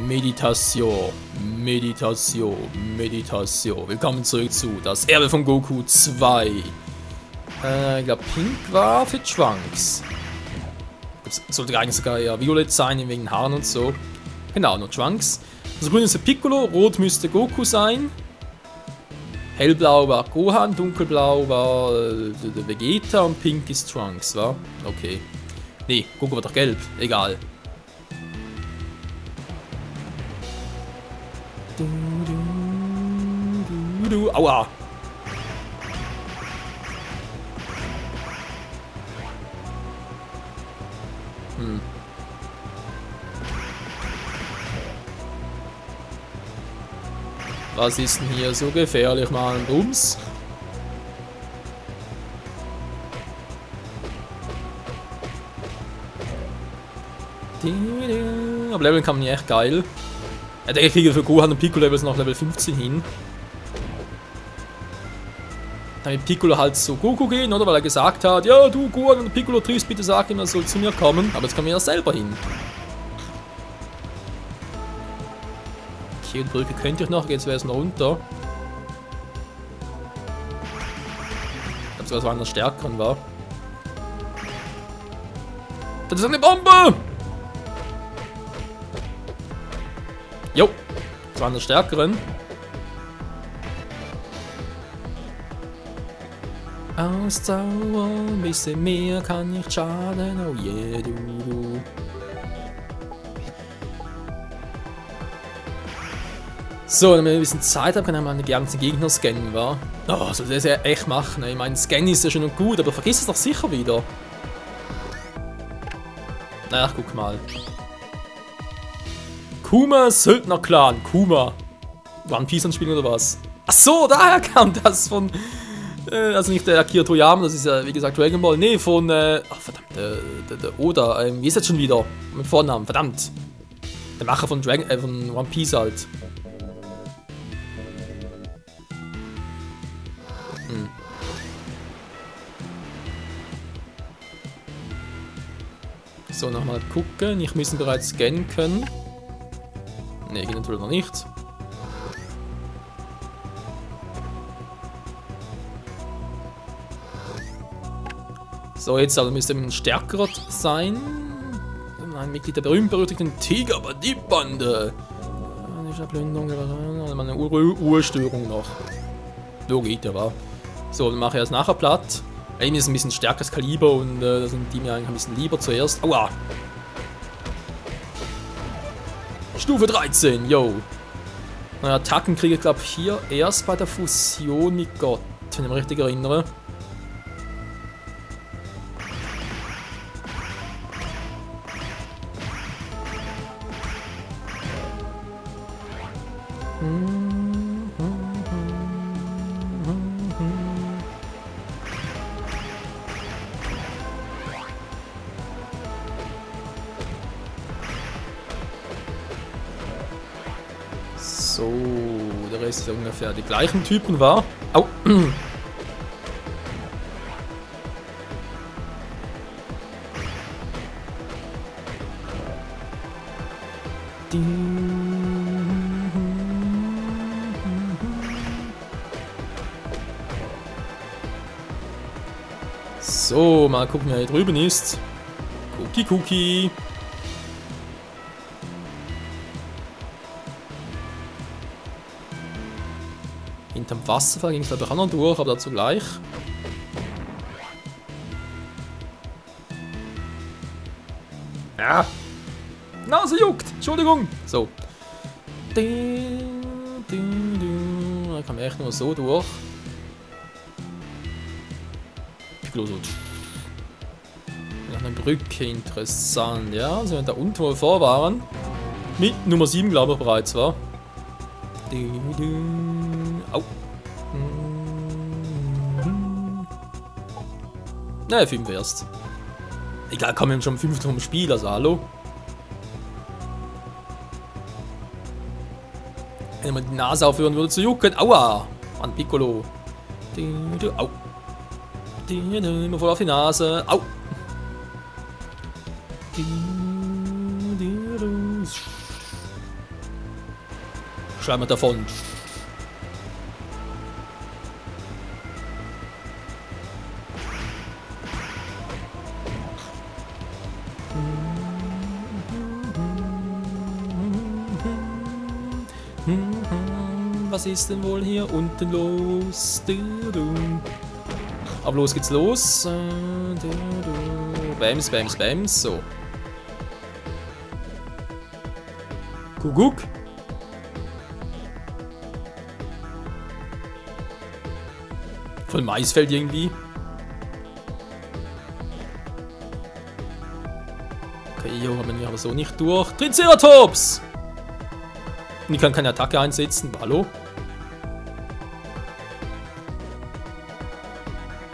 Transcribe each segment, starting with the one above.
Meditation, Meditation, Meditation. Willkommen zurück zu Das Erbe von Goku 2. Ich glaube, Pink war für Trunks. Das sollte eigentlich sogar eher Violett sein, wegen den Haaren und so. Genau, nur Trunks. Also grün ist der Piccolo, rot müsste Goku sein. Hellblau war Gohan, dunkelblau war der Vegeta und pink ist Trunks, wa? Okay. Nee, Goku war doch gelb, egal. Aua! Was ist denn hier so gefährlich, Mann? Bums? Aber Leveln kann man ja echt geil. Ich denke, ich kriege für Gohan und Piccolo Levels noch Level 15 hin. Damit Piccolo halt zu Goku gehen, oder? Weil er gesagt hat, ja, du Gohan und Piccolo triffst, bitte sag ihm, er soll zu mir kommen. Aber jetzt kommen wir ja selber hin. Okay, die Brücke könnte ich noch, jetzt wäre es noch runter. Ich glaube sogar, es war einer stärkeren war. Das ist eine Bombe! Jo, das war einer stärkeren. Ausdauer, ein bisschen mehr kann nicht schaden, oh yeah, du. So, wenn wir ein bisschen Zeit haben, kann ich mal die ganzen Gegner scannen, wa? Oh, soll das ja echt machen, ich meine, Scannen ist ja schön und gut, aber vergiss es doch sicher wieder. Naja, guck mal. Kuma Söldner-Clan, Kuma. One Piece anspielen oder was? Ach so, daher kam das von... also nicht der Akira Toriyama, das ist ja wie gesagt Dragon Ball. Nee, von... ach verdammt, der Oda. Wie ist das schon wieder? Mit Vornamen, verdammt. Der Macher von von One Piece halt. So, nochmal gucken. Ich müssen bereits scannen können. Ne, geht natürlich noch nicht. So, jetzt also müsste ein stärkerer sein. Ein Mitglied der berühmt-berüchtigten Tiger-Bandit-Bande. Eine Plünderung, eine Urstörung noch. So geht der, wa? So, dann mache ich das nachher platt. Ihm ist ein bisschen stärkeres Kaliber und da sind die mir eigentlich ein bisschen lieber zuerst. Aua! Stufe 13, yo! Naja, Attacken kriege ich glaube hier erst bei der Fusion mit Gott, wenn ich mich richtig erinnere. So, der Rest ist ungefähr die gleichen Typen war. Au! So, mal gucken, wer hier drüben ist. Cookie. Hinterm Wasserfall ging es glaube ich auch noch durch, aber dazu gleich. Ja! Nase juckt! Entschuldigung! So. Da kann man echt nur so durch. Piccolo so. Nach einer Brücke, interessant. Ja, also wenn da unten wohl vor waren. Mit Nummer 7 glaube ich bereits war. Au. Ne, 5 erst. Egal, kommen schon 5 vom Spiel, also hallo. Wenn man die Nase aufhören würde zu jucken. Aua! Mann, Piccolo. Au. Immer voll auf die Nase. Au. Schwärmen davon. Was ist denn wohl hier unten los? Aber los geht's los. Bams, bams, bams. So. Kuckuck. Voll Maisfeld irgendwie. Okay, hier haben wir aber so nicht durch. Triceratops! Und ich kann keine Attacke einsetzen. Hallo?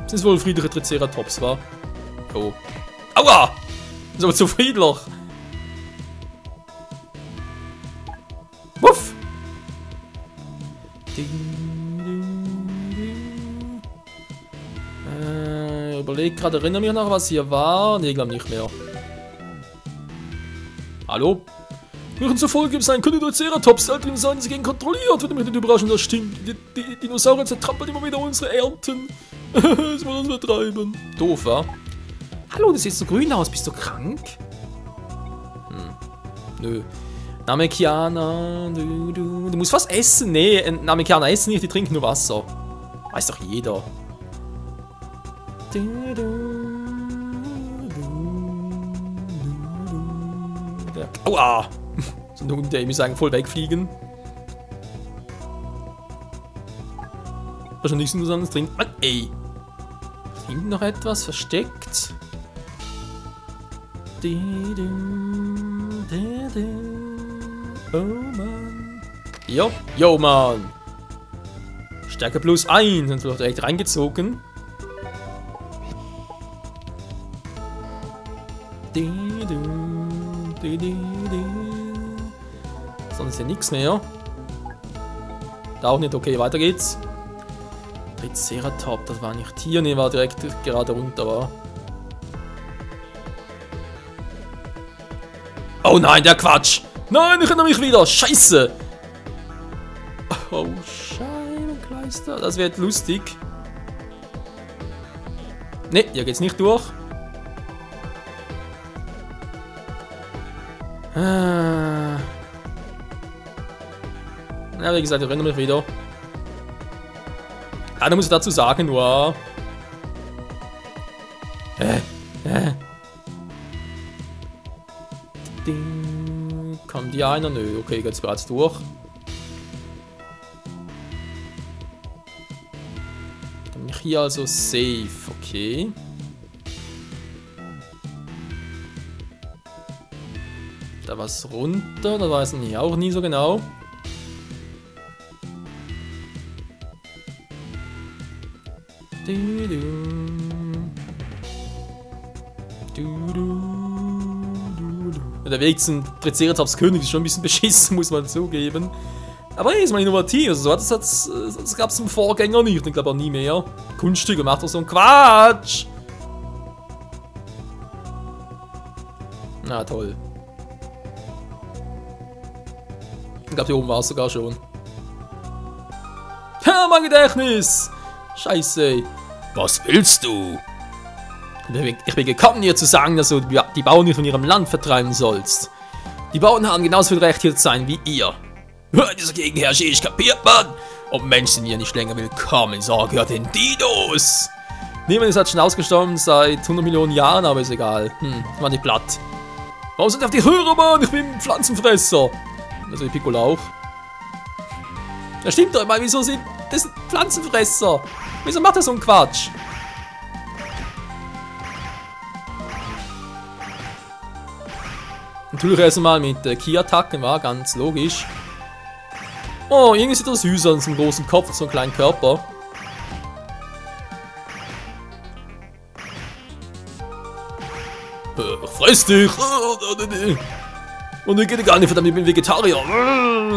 Sind es wohl friedliche Triceratops, war? Oh. Aua! Das ist aber zu friedlich. Wuff! Überleg gerade, erinnere mich noch, was hier war. Ne, ich glaube nicht mehr. Hallo? Während zur Folge sein können die Triceratops selten sein, sie gegen kontrolliert. Würde mich nicht überraschen, das stimmt. Die Dinosaurier zertrampeln immer wieder unsere Ernten. Das wollen wir uns vertreiben. Doof, wa? Hallo, das sieht so grün aus. Bist du krank? Nö. Namekianer, du musst was essen. Nee, Namekianer essen nicht, die trinken nur Wasser. Weiß doch jeder. Aua! So ein Hund, der, ich muss sagen, voll wegfliegen. Wahrscheinlich nichts anderes drin. Mann, ey! Ist hinten noch etwas versteckt? Oh Mann. Jo, yo Mann. Stärke plus 1. Sind wir doch direkt reingezogen. Sonst ist ja nichts mehr. Da auch nicht. Okay, weiter geht's. Triceratops, das war nicht hier. Ne, war direkt gerade runter, war. Oh nein, der Quatsch! Nein, ich erinnere mich wieder! Scheiße! Oh, Scheibenkleister. Das wird lustig. Ne, hier geht's nicht durch. Ja, wie gesagt, ich erinnere mich wieder. Ja, da muss ich dazu sagen, nur. Kann die einer? Nö, okay, geht's bereits durch. Dann bin ich hier also safe, okay. Da was runter, da weiß ich auch nie so genau. Der Weg zum Triceratops König ist schon ein bisschen beschissen, muss man zugeben. Aber er ist mal innovativ. Also das gab es im Vorgänger nicht. Ich glaube auch nie mehr. Kunststücke macht doch so einen Quatsch. Na toll. Ich glaube, hier oben war es sogar schon. Ha, mein Gedächtnis! Scheiße. Was willst du? Ich bin gekommen, dir zu sagen, dass du die Bauern nicht von ihrem Land vertreiben sollst. Die Bauern haben genauso viel Recht, hier zu sein wie ihr. Dieser Gegenherrscher ist, kapiert man? Und Menschen sind hier nicht länger willkommen. So gehört den Dinos. Niemand ist halt schon ausgestorben seit 100 Millionen Jahren, aber ist egal. War nicht platt. Warum sind auf die Hörer, Mann? Ich bin Pflanzenfresser. Also die Piccolo auch. Das stimmt doch, wieso sind das Pflanzenfresser? Wieso macht er so einen Quatsch? Natürlich erstmal mit Ki-Attacken, war ganz logisch. Oh, irgendwie sieht das süß aus, so einen großen Kopf, so einen kleinen Körper. Fress dich! Und ich gehe gar nicht, verdammt, ich bin Vegetarier.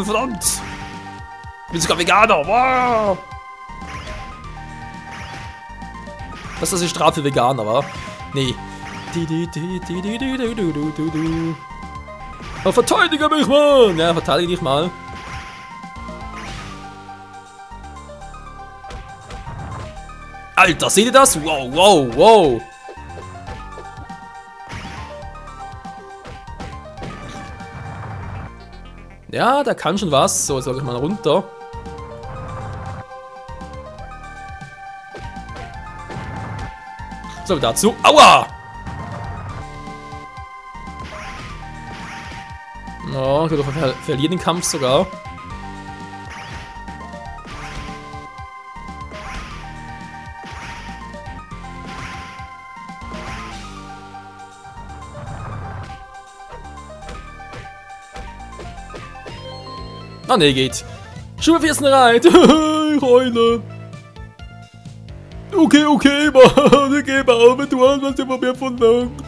Verdammt! Ich bin sogar Veganer. Das ist die Strafe für Veganer, wa? Nee. Oh, verteidige mich, Mann! Ja, verteidige dich mal. Alter, seht ihr das? Wow, wow, wow. Ja, der kann schon was. So, sag ich mal runter. So, dazu. Aua! Oh, ich verliere den Kampf sogar. Ah ne, geht. Schuhe 14 reit. Ich heule. Okay, Mann. Ich gebe auf, wenn du hast, was du von mir verlangt.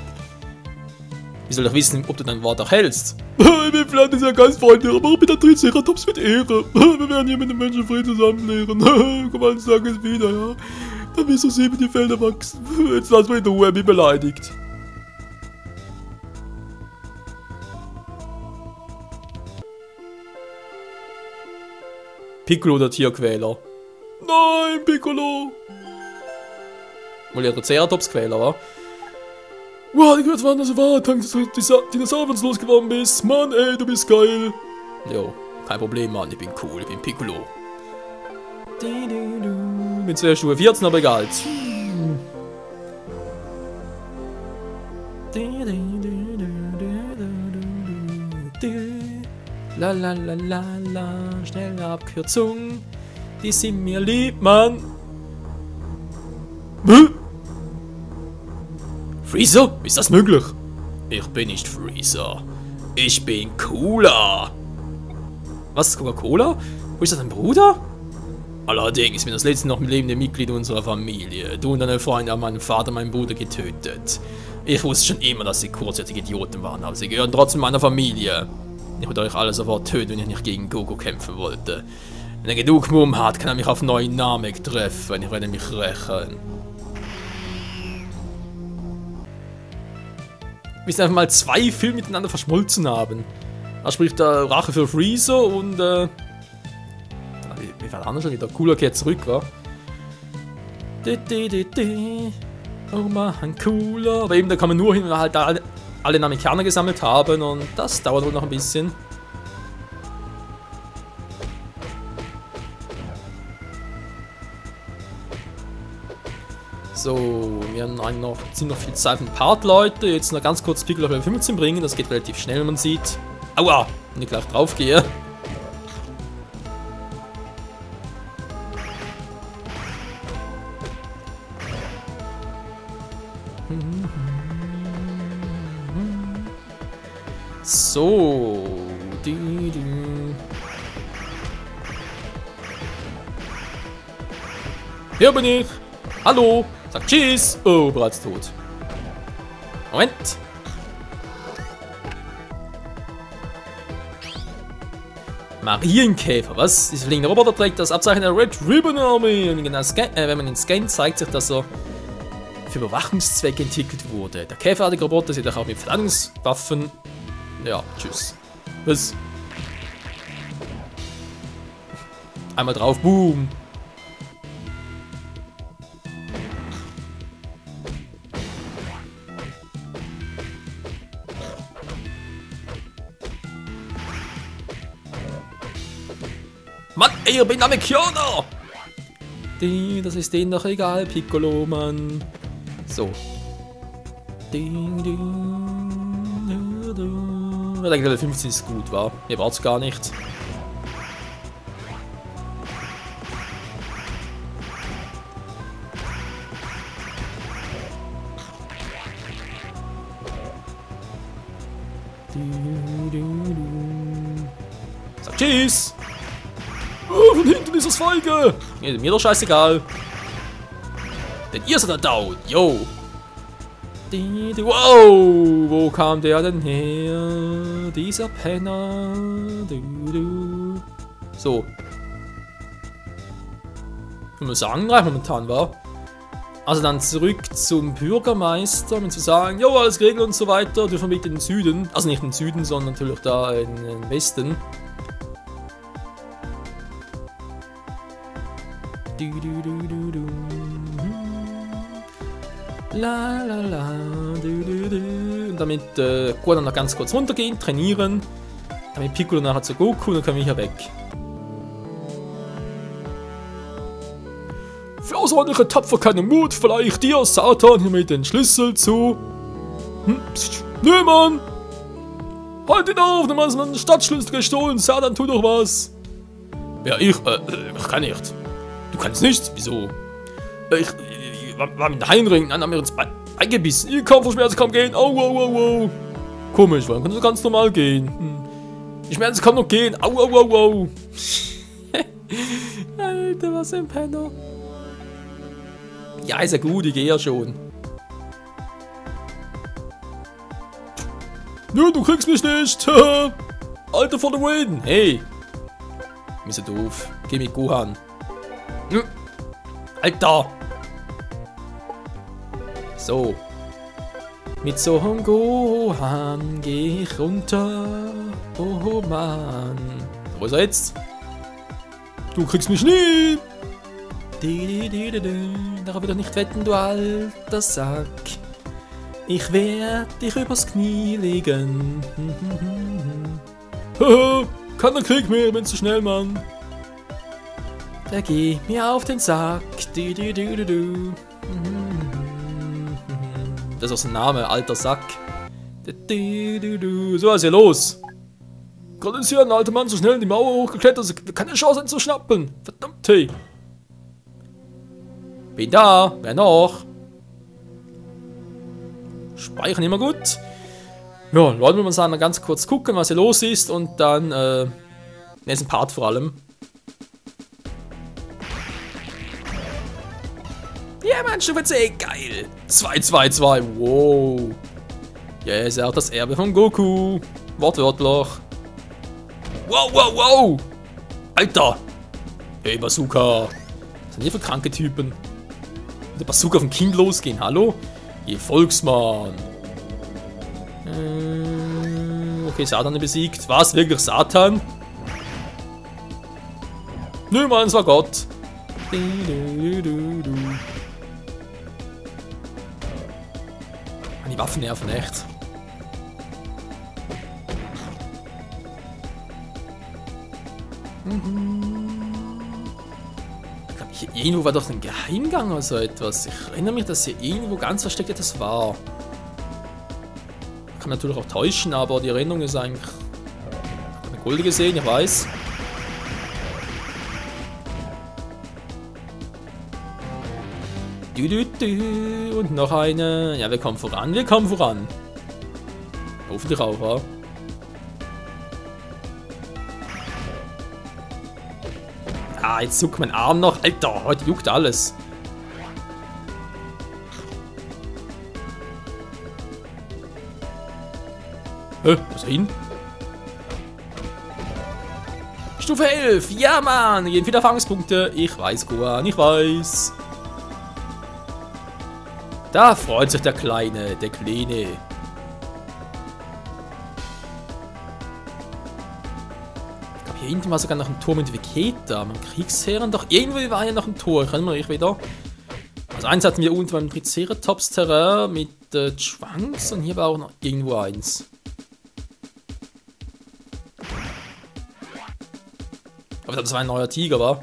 Wie soll ich wissen, ob du dein Wort auch hältst? Ich bin vielleicht nicht sehr gastfreundlich, aber ich bin der Triceratops mit Ehre. Wir werden hier mit den Menschen frei zusammenlehren. Komm mal, sag es wieder, ja. Dann wirst du sehen, wie die Felder wachsen. Jetzt lass mich in Ruhe, mich beleidigt. Piccolo, der Tierquäler. Nein, Piccolo! Weil ja der Triceratops-Quäler war. Wow, ich gehört, wann das war, dank dass du Dinosaurier losgeworden bist. Mann, ey, du bist geil. Jo, kein Problem, Mann, ich bin cool, ich bin Piccolo. Bin zwar Stufe 14, aber egal. La la la la la, schnelle Abkürzung. Die sind mir lieb, Mann. Freezer? Ist das möglich? Ich bin nicht Freezer. Ich bin Cola. Was ist Coca-Cola? Wo ist das dein Bruder? Allerdings bin das letzte noch lebende Mitglied unserer Familie. Du und deine Freunde haben meinen Vater und meinen Bruder getötet. Ich wusste schon immer, dass sie kurzzeitige Idioten waren, aber sie gehören trotzdem meiner Familie. Ich würde euch alle sofort töten, wenn ich nicht gegen Goku kämpfen wollte. Wenn er genug Mumm hat, kann er mich auf neuen Namek treffen. Ich werde mich rächen. Wir müssen einfach mal zwei Filme miteinander verschmolzen haben. Da spricht der Rache für Freezer und wie war der andere schon wieder? Cooler kehrt zurück, wa? Oh man, Cooler. Aber eben, da kann man nur hin, wenn wir halt da alle Namekianer gesammelt haben und das dauert wohl noch ein bisschen. So, wir haben ziemlich viel Zeit im Part, Leute. Jetzt noch ganz kurz Piccolo auf Level 15 bringen. Das geht relativ schnell, wenn man sieht. Aua! Wenn ich gleich drauf gehe. So. Hier bin ich. Hallo. Sag Tschüss. Oh, bereits tot. Moment. Marienkäfer. Was? Dieser fliegende Roboter trägt das Abzeichen der Red Ribbon Army. Und wenn man ihn scannt, zeigt sich, dass er für Überwachungszwecke entwickelt wurde. Der käferartige Roboter sieht auch mit Verteidigungswaffen. Ja, tschüss. Was? Einmal drauf, boom. Mann, ey, ich bin Namekianer! Das ist denen doch egal, Piccolo, Mann. So. Ich denke, Level 15 ist gut, war. Ihr wart's gar nicht. Sag tschüss! Oh, von hinten ist das Feige! Mir doch scheißegal. Denn ihr seid da down, yo! Wow! Wo kam der denn her? Dieser Penner. So. Ich muss sagen, reich momentan war. Also dann zurück zum Bürgermeister, um zu sagen, jo, alles geregelt und so weiter. Dürfen wir mit in den Süden. Also nicht in den Süden, sondern natürlich da in den Westen. La la la. Und damit Gohan noch ganz kurz runtergehen, trainieren. Damit Piccolo nachher zu Goku und dann können wir hier weg. Für außerordentliche Tapferkeit und Mut verleihe ich dir, Satan, hiermit den Schlüssel zu... Nö, Mann! Halt ihn auf, du hast meinen Stadtschlüssel gestohlen, Satan, tu doch was! Ja, ich kann nicht. Du kannst nicht? Wieso? Ich war mit Heinring, dann haben wir uns eingebissen. Ich kann vor Schmerzen kaum gehen. Au, au, au, au. Komisch, warum kannst du ganz normal gehen? Die Schmerzen kann noch gehen. Au, au, au, au. Alter, was ein Penner. Ja, ist ja gut, ich gehe ja schon. Nö, du kriegst mich nicht. Alter, for the win. Hey. Ist ja doof. Geh mit Gohan. Alter. So. Mit so einem Gohan geh ich runter. Oh Mann. Wo ist er jetzt? Du kriegst mich nie. Darauf will ich nicht wetten, du alter Sack. Ich werd dich übers Knie legen. Haha, keiner Krieg mehr, bin zu schnell, Mann. Der geht mir auf den Sack. Das ist auch sein Name, alter Sack. So, was ist hier los? Gerade ist hier ein alter Mann so schnell in die Mauer hochgeklettert, also keine Chance, ihn zu schnappen. Verdammt, hey. Bin da, wer noch? Speichern immer gut. Ja, Leute, wir sagen, ganz kurz gucken, was hier los ist und dann, nächsten Part vor allem. Ja, Mann, Stufe 10, geil. 2-2-2, wow. Yes, er hat das Erbe von Goku. Wortwörtlich. Wow, wow, wow. Alter. Hey, Bazooka. Was sind hier für kranke Typen? Der Bazooka auf ein Kind losgehen, hallo? Ihr Volksmann. Okay, Satan besiegt. Was, wirklich Satan? Nö, Mann, es war Gott. Die Waffen nerven echt. Ich glaube, hier irgendwo war doch ein Geheimgang oder so etwas. Ich erinnere mich, dass hier irgendwo ganz versteckt etwas war. Ich kann natürlich auch täuschen, aber die Erinnerung ist eigentlich... Ich habe eine Gulde gesehen, ich weiß. Und noch eine. Ja, wir kommen voran, wir kommen voran. Hoffentlich auch, wa? Ah, jetzt juckt mein Arm noch. Alter, heute juckt alles. Hä, wo ist er hin? Stufe 11. Ja, Mann. Gehen wieder Erfahrungspunkte. Ich weiß, Gohan, ich weiß. Da freut sich der Kleine, der Kleine. Ich glaube, hier hinten war sogar noch ein Tor mit Vegeta, mit Kriegsherren. Doch irgendwo war ja noch ein Tor, ich erinnere mich wieder. Also eins hatten wir unten beim Triceratops-Terrain mit Trunks und hier war auch noch irgendwo eins. Aber das war ein neuer Tiger, war?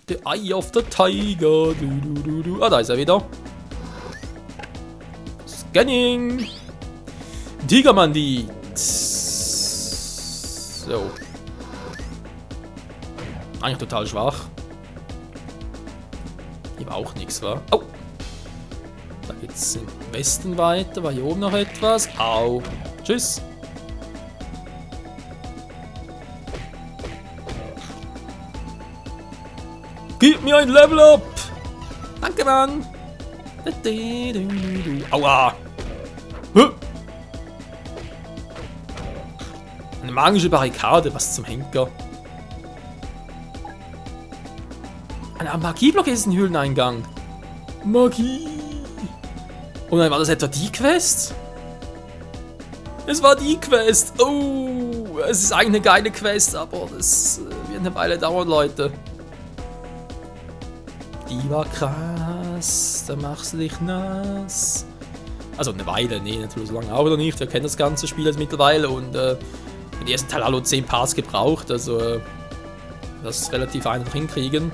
The Eye of the Tiger. Ah, da ist er wieder. Scanning. Tigermandit. So. Eigentlich total schwach. Hier war auch nichts, wa? Oh. Da geht's im Westen weiter. War hier oben noch etwas? Au. Tschüss. Gib mir ein Level Up! Danke, Mann! Aua! Eine magische Barrikade, was zum Henker? Ein Magieblock ist ein Höhleneingang. Magie! Und dann war das etwa die Quest? Es war die Quest! Oh! Es ist eigentlich eine geile Quest, aber das wird eine Weile dauern, Leute. Die war krass. nass, da machst du dich nass. Also eine Weile, nee, natürlich so lange auch noch nicht. Wir kennen das ganze Spiel jetzt mittlerweile und die ersten Teil haben 10 Parts gebraucht, also das ist relativ einfach hinkriegen.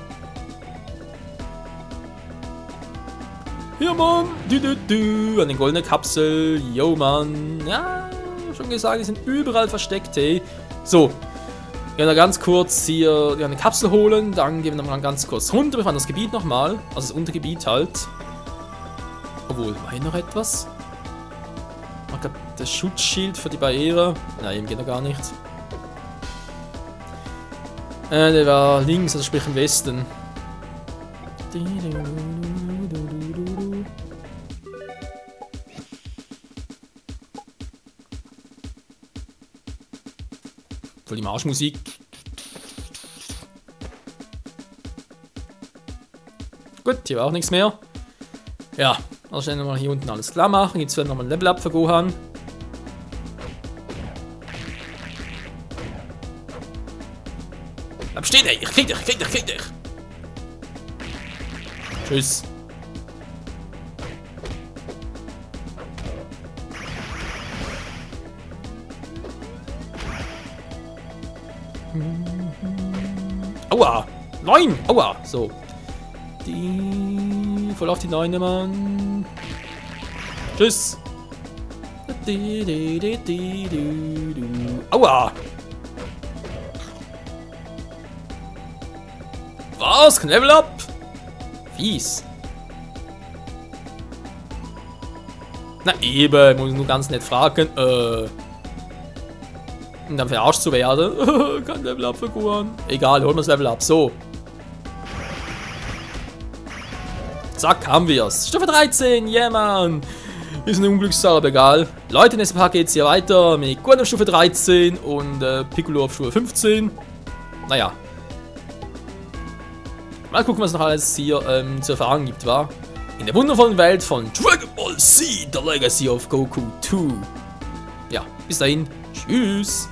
Ja, Mann, an den goldenen Kapsel, yo, Mann. Ja, schon gesagt, die sind überall versteckt, hey. So, wir werden ganz kurz hier eine Kapsel holen, dann gehen wir nochmal ganz kurz runter, wir fahren das Gebiet nochmal, also das Untergebiet halt. Obwohl, war hier noch etwas? Ich glaube, das Schutzschild für die Barriere. Nein, eben geht noch gar nicht. Der war links, also sprich im Westen. Voll die Marschmusik. Gut, hier war auch nichts mehr. Ja, also schnell nochmal hier unten alles klar machen. Jetzt werden wir nochmal ein Level Up für Gohan. Bleib stehen, ey! Ich krieg dich, ich krieg dich! Tschüss. Aua! 9! Aua! So. Voll auf die 9, Mann. Tschüss. Aua! Was? Kein Level Up? Fies. Na eben, muss ich nur ganz nett fragen. Und dann verarscht zu werden. Kein Level Up für Gohan. Egal, holen wir das Level Up. So. Zack, haben wir's. Stufe 13, yeah, man. Ist eine Unglückszahl, aber egal. Leute, in diesem Part geht's hier weiter mit Gohan auf Stufe 13 und Piccolo auf Stufe 15. Naja. Mal gucken, was noch alles hier zu erfahren gibt, wa? In der wundervollen Welt von Dragon Ball Z, The Legacy of Goku 2. Ja, bis dahin. Tschüss.